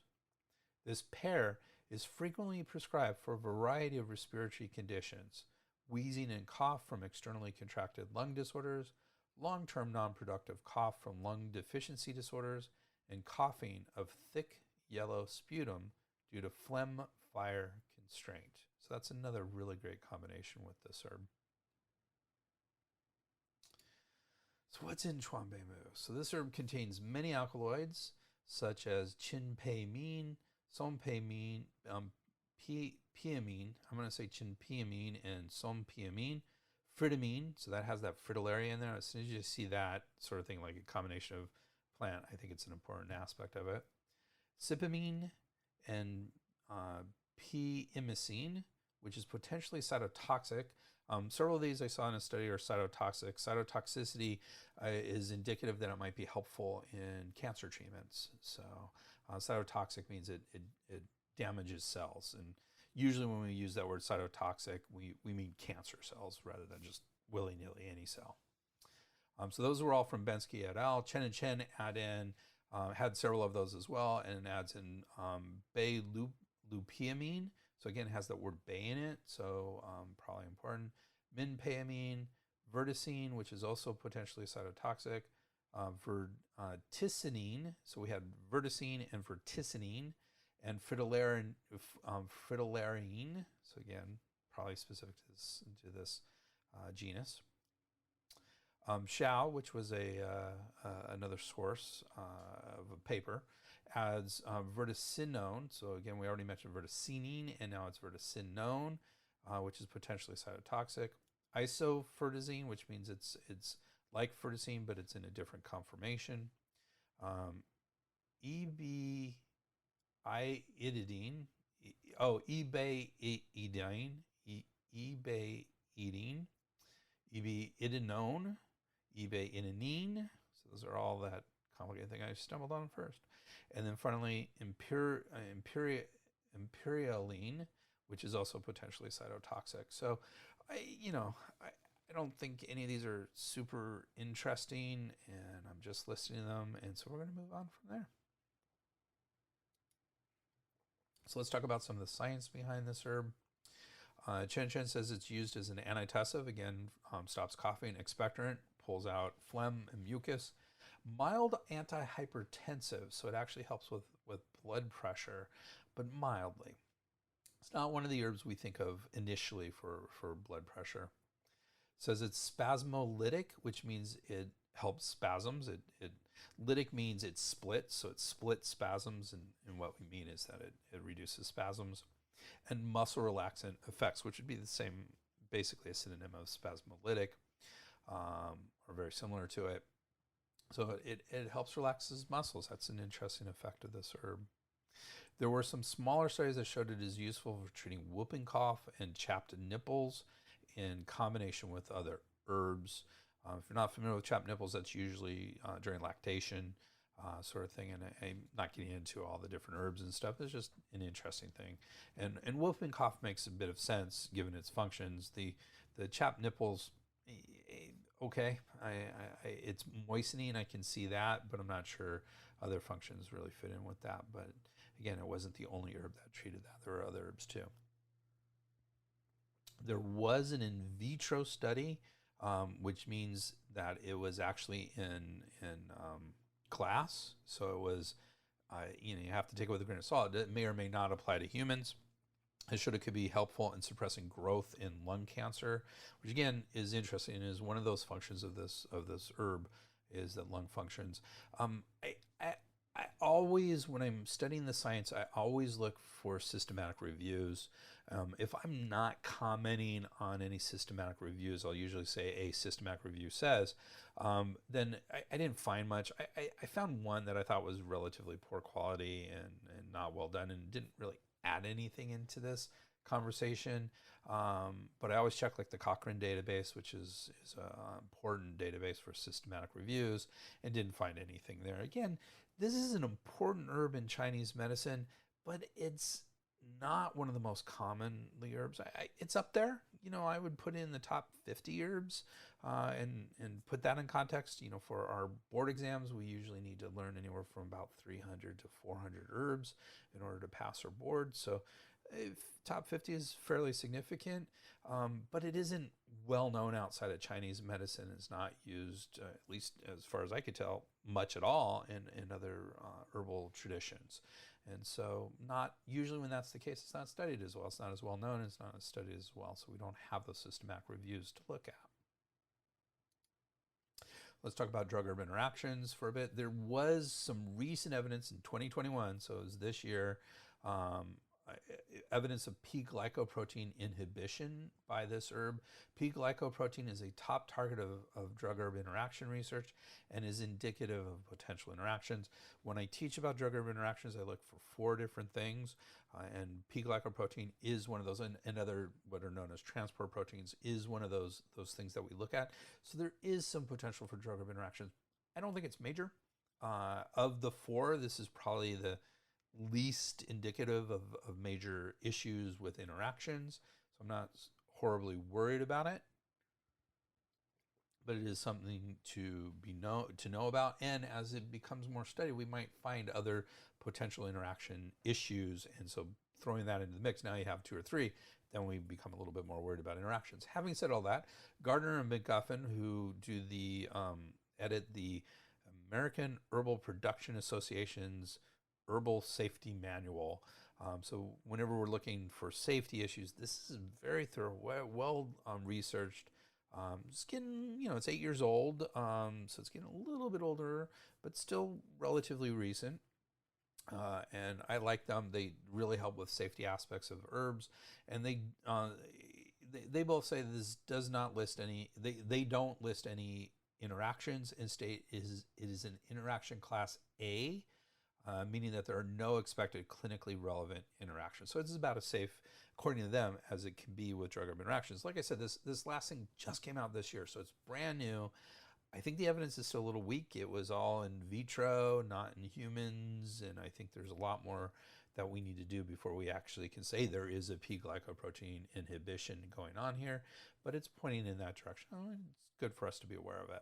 This pair is frequently prescribed for a variety of respiratory conditions: wheezing and cough from externally contracted lung disorders, long-term non-productive cough from lung deficiency disorders, and coughing of thick yellow sputum due to phlegm fire constraint. So that's another really great combination with this herb. So what's in Chuan Bei Mu? So this herb contains many alkaloids such as chinpeamine, sompeamine, piamine. I'm going to say chinpeamine and sompeamine. Fritamine, so that has that fritillaria in there. As soon as you see that sort of thing, like a combination of plant, I think it's an important aspect of it. Cypamine and p-imicine, which is potentially cytotoxic. Several of these I saw in a study are cytotoxic. Cytotoxicity is indicative that it might be helpful in cancer treatments. So cytotoxic means it damages cells. And usually when we use that word cytotoxic, we mean cancer cells rather than just willy-nilly any cell. So those were all from Bensky et al. Chen and Chen had several of those as well, and adds in Bei-lupiamine. So again, it has that word bay in it, so probably important. Minpeamine, verticine, which is also potentially cytotoxic. Verticinin, so we had verticine and verticinin, and fritillarin, so again, probably specific to this genus. Xiao, which was another source of a paper, adds verticinone. So again, we already mentioned verticinine, and now it's verticinone, which is potentially cytotoxic. Isofertizine, which means it's like ferticine, but it's in a different conformation. Ebeidine, ebeidinone, ebeidinine. So those are all that complicated thing I stumbled on first. And then finally, imperialine, which is also potentially cytotoxic. So, I don't think any of these are super interesting, and I'm just listing them. And so we're going to move on from there. So let's talk about some of the science behind this herb. Chen Chen says it's used as an antitussive, again, stops coughing, expectorant, pulls out phlegm and mucus. Mild antihypertensive, so it actually helps with blood pressure, but mildly. It's not one of the herbs we think of initially for blood pressure. It says it's spasmolytic, which means it helps spasms. Lytic means it splits, so it splits spasms, and what we mean is that it reduces spasms. And muscle relaxant effects, which would be the same, basically a synonym of spasmolytic, or very similar to it. So it helps relax his muscles. That's an interesting effect of this herb. There were some smaller studies that showed it is useful for treating whooping cough and chapped nipples in combination with other herbs. If you're not familiar with chapped nipples, that's usually during lactation sort of thing. And I'm not getting into all the different herbs and stuff. It's just an interesting thing. And whooping cough makes a bit of sense given its functions. The chapped nipples, okay, it's moistening, I can see that, but I'm not sure other functions really fit in with that. But again, it wasn't the only herb that treated that. There were other herbs too. There was an in vitro study, which means that it was actually in glass. So it was, you have to take it with a grain of salt. It may or may not apply to humans. It showed it could be helpful in suppressing growth in lung cancer, which again is interesting. Is one of those functions of this herb is that lung functions. I always, when I'm studying the science, I always look for systematic reviews. If I'm not commenting on any systematic reviews, I'll usually say a systematic review says, then I didn't find much. I found one that I thought was relatively poor quality and not well done and didn't really add anything into this conversation. But I always check like the Cochrane database, which is an important database for systematic reviews, and didn't find anything there. Again, this is an important herb in Chinese medicine, but it's not one of the most commonly herbs. It's up there. I would put it in the top 50 herbs and put that in context. For our board exams, we usually need to learn anywhere from about 300 to 400 herbs in order to pass our board. So top 50 is fairly significant, but it isn't well known outside of Chinese medicine. It's not used, at least as far as I could tell, much at all in other herbal traditions. And so not usually when that's the case, it's not studied as well. It's not as well known. It's not studied as well. So we don't have those systematic reviews to look at. Let's talk about drug-herb interactions for a bit. There was some recent evidence in 2021, so it was this year, evidence of P-glycoprotein inhibition by this herb. P-glycoprotein is a top target of drug-herb interaction research and is indicative of potential interactions. When I teach about drug-herb interactions, I look for 4 different things, and P-glycoprotein is one of those, and other what are known as transport proteins is one of those things that we look at. So there is some potential for drug-herb interactions. I don't think it's major. Of the 4, this is probably the least indicative of major issues with interactions. So I'm not horribly worried about it, but it is something to know about. And as it becomes more studied, we might find other potential interaction issues. And so throwing that into the mix, now you have 2 or 3, then we become a little bit more worried about interactions. Having said all that, Gardner and McGuffin, who do the edit the American Herbal Production Association's Herbal Safety Manual. So whenever we're looking for safety issues, this is very thorough, well researched. It's getting, it's 8 years old, so it's getting a little bit older, but still relatively recent. And I like them. They really help with safety aspects of herbs, and they both say this does not list any. They don't list any interactions and state it is an interaction class A. Meaning that there are no expected clinically relevant interactions. So it's about as safe, according to them, as it can be with drug-herb interactions. Like I said, this last thing just came out this year, so it's brand new. I think the evidence is still a little weak. It was all in vitro, not in humans, and I think there's a lot more that we need to do before we actually can say there is a P-glycoprotein inhibition going on here, but it's pointing in that direction. It's good for us to be aware of it.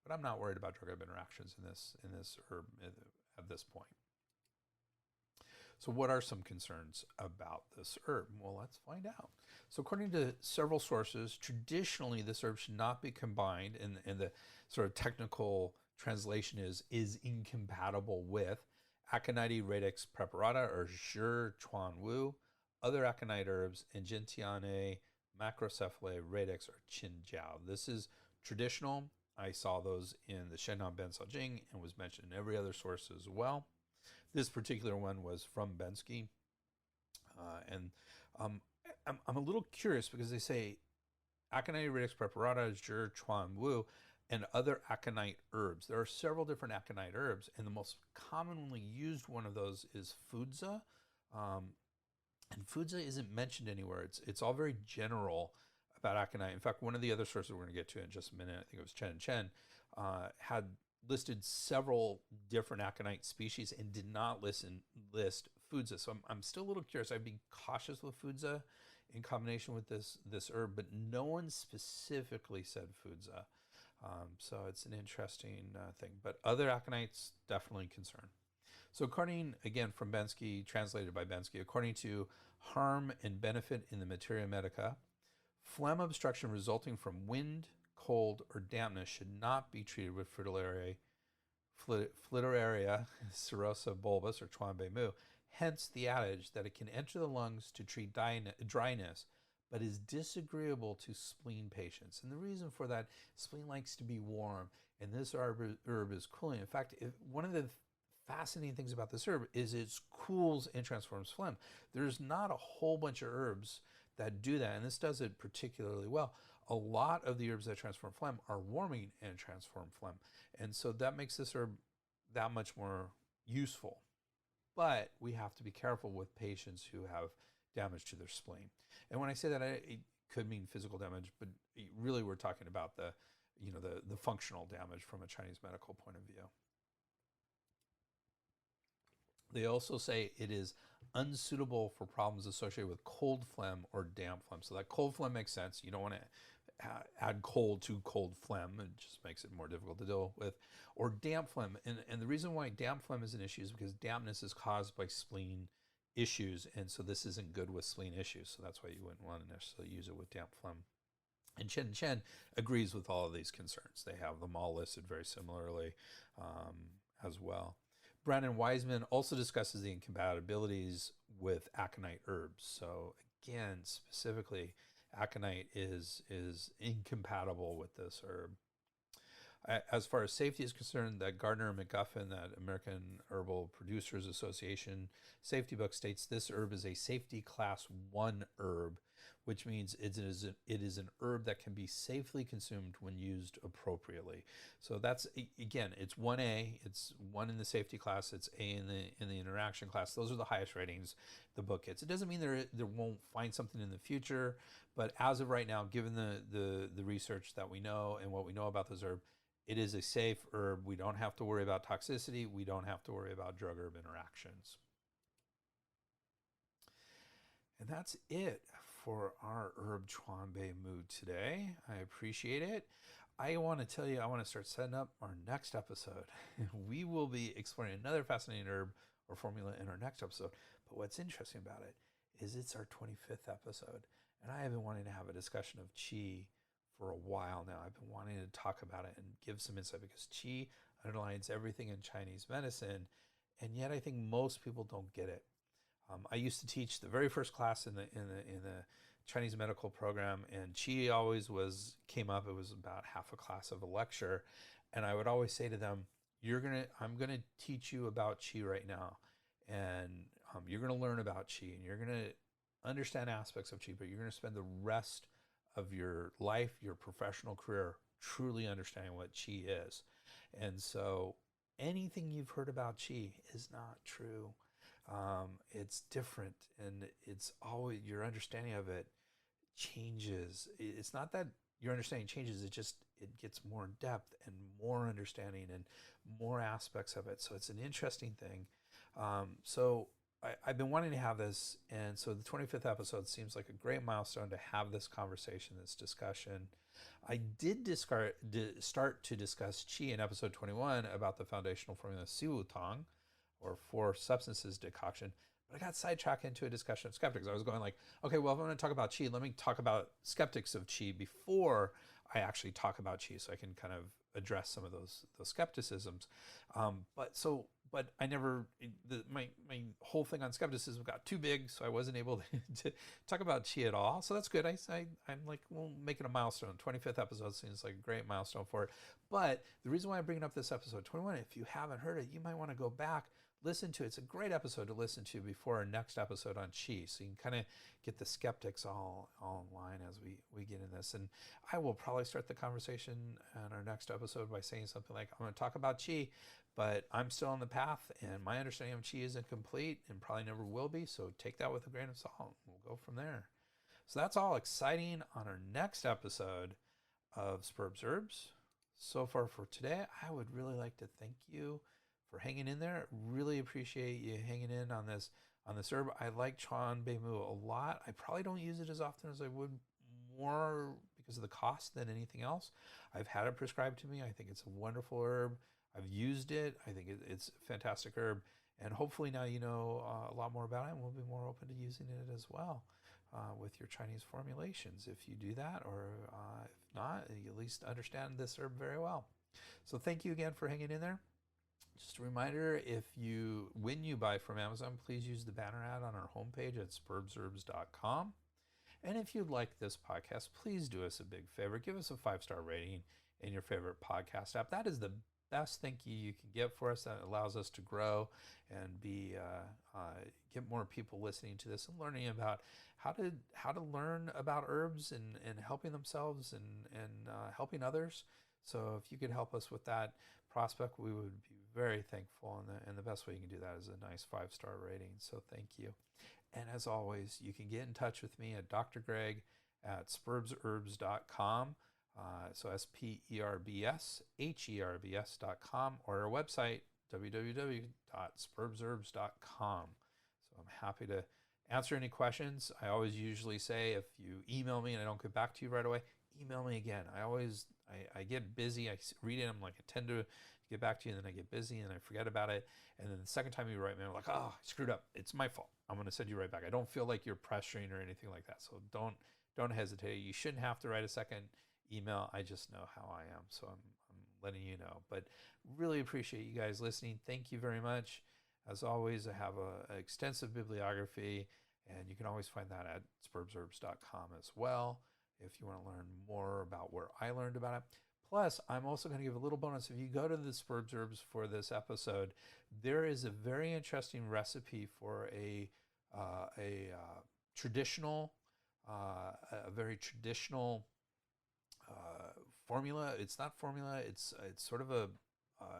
But I'm not worried about drug-herb interactions in this herb at this point. So what are some concerns about this herb? Well, let's find out. So according to several sources, traditionally this herb should not be combined, and the sort of technical translation is incompatible with Aconites radix preparata or Chuan Bei Mu, other aconite herbs, and Gentiane macrocephalae radix or Qinjiao. This is traditional. I saw those in the Shennan Bensao Jing and was mentioned in every other source as well. This particular one was from Bensky. I'm a little curious because they say Aconites radix preparata, Chuan Bei Mu, and other aconite herbs. There are several different aconite herbs, and the most commonly used one of those is Fudza. And Fudza isn't mentioned anywhere. It's all very general about aconite. In fact, one of the other sources we're going to get to in just a minute, I think it was Chen, had listed several different aconite species and did not list Fudza. So I'm still a little curious. I'd be cautious with Fudza in combination with this herb, but no one specifically said Fudza. So it's an interesting thing. But other aconites, definitely concern. So according, again, from Bensky, translated by Bensky, according to Harm and Benefit in the Materia Medica, phlegm obstruction resulting from wind, cold, or dampness should not be treated with Fritillaria serosa bulbus or Chuan Bei Mu. Hence the adage that it can enter the lungs to treat dryness, but is disagreeable to spleen patients. And the reason for that, spleen likes to be warm, and this herb is cooling. In fact, one of the fascinating things about this herb is it cools and transforms phlegm. There's not a whole bunch of herbs that do that, and this does it particularly well. A lot of the herbs that transform phlegm are warming and transform phlegm, and so that makes this herb that much more useful. But we have to be careful with patients who have damage to their spleen. And when I say that, it could mean physical damage, but really we're talking about the functional damage from a Chinese medical point of view. They also say it is unsuitable for problems associated with cold phlegm or damp phlegm. So that cold phlegm makes sense. You don't want to add cold to cold phlegm. It just makes it more difficult to deal with. Or damp phlegm. And the reason why damp phlegm is an issue is because dampness is caused by spleen issues. And so this isn't good with spleen issues. So that's why you wouldn't want to necessarily use it with damp phlegm. And Chen agrees with all of these concerns. They have them all listed very similarly as well. Brandon Wiseman also discusses the incompatibilities with aconite herbs. So again, specifically, aconite is incompatible with this herb. As far as safety is concerned, that Gardner McGuffin, that American Herbal Producers Association safety book states this herb is a safety class 1 herb, which means it is an herb that can be safely consumed when used appropriately. So that's, again, it's 1A, it's 1 in the safety class, it's A in the interaction class. Those are the highest ratings the book gets. It doesn't mean there won't find something in the future, but as of right now, given the research that we know and what we know about this herb, it is a safe herb. We don't have to worry about toxicity. We don't have to worry about drug-herb interactions. And that's it for our herb Chuan Bei Mu today. I appreciate it. I want to tell you, I want to start setting up our next episode. We will be exploring another fascinating herb or formula in our next episode. But what's interesting about it is it's our 25th episode. And I have been wanting to have a discussion of qi for a while now. I've been wanting to talk about it and give some insight because qi underlines everything in Chinese medicine, and yet I think most people don't get it. I used to teach the very first class in the Chinese medical program, and qi always came up. It was about half a class of a lecture, and I would always say to them, I'm gonna teach you about qi right now, and you're gonna learn about qi, and you're gonna understand aspects of qi, but you're gonna spend the rest of your life, your professional career, truly understanding what qi is. And so anything you've heard about qi is not true. It's different, and it's always, your understanding of it changes. It's not that your understanding changes, it gets more in depth and more understanding and more aspects of it. So it's an interesting thing. So I've been wanting to have this, and so the 25th episode seems like a great milestone to have this conversation, this discussion. I did start to discuss qi in episode 21 about the foundational formula Siwu Tang, or 4 substances decoction, but I got sidetracked into a discussion of skeptics. I was going like, okay, well, if I'm going to talk about qi, let me talk about skeptics of qi before I actually talk about qi, so I can kind of address some of those skepticisms. But I never, my whole thing on skepticism got too big, so I wasn't able to talk about qi at all. So that's good. I'm like, we'll make it a milestone. 25th episode seems like a great milestone for it. But the reason why I'm bringing up this episode 21, if you haven't heard it, you might want to go back, listen to it. It's a great episode to listen to before our next episode on qi, so you can kind of get the skeptics all in line as we get in this. And I will probably start the conversation on our next episode by saying something like, I'm going to talk about qi, but I'm still on the path, and my understanding of qi isn't complete and probably never will be, so take that with a grain of salt. We'll go from there. So that's all exciting on our next episode of Sperb Herbs. So far for today, I would really like to thank you for hanging in there. Really appreciate you hanging in on this herb. I like Chuan Bei Mu a lot. I probably don't use it as often as I would, more because of the cost than anything else. I've had it prescribed to me. I think it's a wonderful herb. I've used it. I think it's a fantastic herb. And hopefully now you know a lot more about it, and we'll be more open to using it as well with your Chinese formulations. If you do that, or if not, you at least understand this herb very well. So thank you again for hanging in there. Just a reminder, when you buy from Amazon, please use the banner ad on our homepage at spurbsherbs.com. And if you like this podcast, please do us a big favor. Give us a 5-star rating in your favorite podcast app. That is the best thank you can get for us. That allows us to grow and get more people listening to this and learning about how to learn about herbs and helping themselves and helping others. So if you could help us with that prospect, we would be very thankful. And the best way you can do that is a nice 5-star rating. So thank you. And as always, you can get in touch with me at Dr. Greg at sperbsherbs.com. So SPERBSHERBS.com, or our website, www.sperbsherbs.com. So I'm happy to answer any questions. I always usually say, if you email me and I don't get back to you right away, email me again. I get busy. I read it. I'm like, I tend to get back to you, and then I get busy and I forget about it. And then the second time you write me, I'm like, oh, I screwed up. It's my fault. I'm going to send you right back. I don't feel like you're pressuring or anything like that. So don't hesitate. You shouldn't have to write a second email. I just know how I am. So I'm letting you know. But really appreciate you guys listening. Thank you very much. As always, I have an extensive bibliography, and you can always find that at sperbsherbs.com as well if you want to learn more about where I learned about it. Plus, I'm also going to give a little bonus. If you go to the Sperb Herbs for this episode, there is a very interesting recipe for a very traditional formula. It's not formula. It's sort of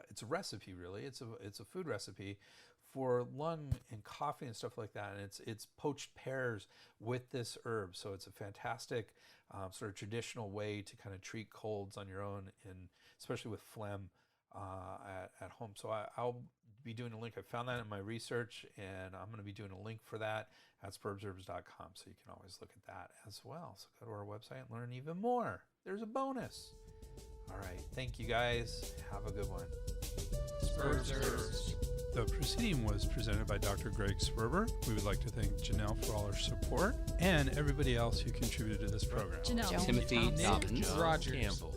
it's a recipe, really. It's a food recipe for lung and coughing and stuff like that. And it's poached pears with this herb. So it's a fantastic sort of traditional way to kind of treat colds on your own, and especially with phlegm at home. So I'll be doing a link. I found that in my research, and I'm going to be doing a link for that at sperbsherbs.com. So you can always look at that as well. So go to our website and learn even more. There's a bonus. All right. Thank you, guys. Have a good one. Sperb Herbs. The proceeding was presented by Dr. Greg Sperber. We would like to thank Janelle for all her support and everybody else who contributed to this program. Janelle. Timothy Nick Dobbins, Rogers, Campbell,